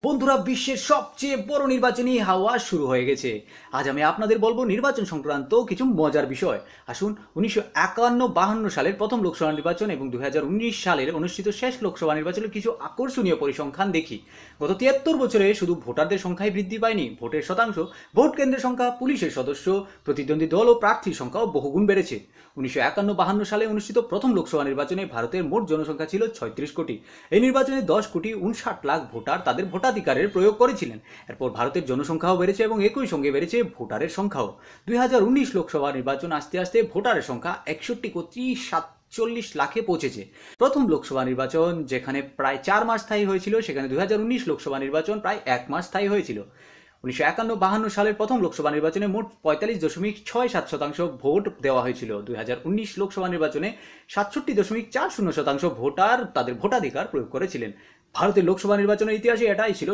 বন্ধুরা, বিশ্বের সবচেয়ে বড় নির্বাচনী হাওয়া শুরু হয়ে গেছে। আজ আমি আপনাদের বলবো নির্বাচন সংক্রান্ত কিছু মজার বিষয়। আসুন 1951-52 সালের প্রথম লোকসভা নির্বাচন এবং 2019 সালের অনুষ্ঠিত শেষ লোকসভা নির্বাচনের কিছু আকর্ষণীয় পরিসংখ্যান দেখি। গত 73 বছরে শুধু ভোটারদের সংখ্যাই বৃদ্ধি পায়নি, ভোটের শতাংশ, ভোট কেন্দ্রের সংখ্যা, পুলিশের সদস্য, প্রতিদ্বন্দ্বী দল ও প্রার্থীর সংখ্যাও বহুগুণ বেড়েছে। 1951-52 সালে অনুষ্ঠিত প্রথম লোকসভা নির্বাচনে ভারতের মোট জনসংখ্যা ছিল 36 কোটি। এই নির্বাচনে 10,59,00,000 ভোটার তাদের ভোটাধিকারের প্রয়োগ করেছিলেন। এরপর ভারতের জনসংখ্যাও বেড়েছে এবং একই সঙ্গে বেড়েছে ভোটারের সংখ্যাও। 2019 লোকসভা নির্বাচন আসতে আসতে ভোটারের সংখ্যা 61,47,00,000-এ পৌঁছেছে। প্রথম লোকসভা নির্বাচন যেখানে প্রায় 4 মাস স্থায়ী হয়েছিল, সেখানে 2019 লোকসভা নির্বাচন প্রায় 1 মাস স্থায়ী হয়েছিল। 1951-52 সালের প্রথম লোকসভা নির্বাচনে মোট 45.67% ভোট দেওয়া হয়েছিল। 2019 লোকসভা নির্বাচনে 67.40% ভোটার তাদের ভোটাধিকার প্রয়োগ করেছিলেন। ভারতের লোকসভা নির্বাচনের ইতিহাসে এটাই ছিল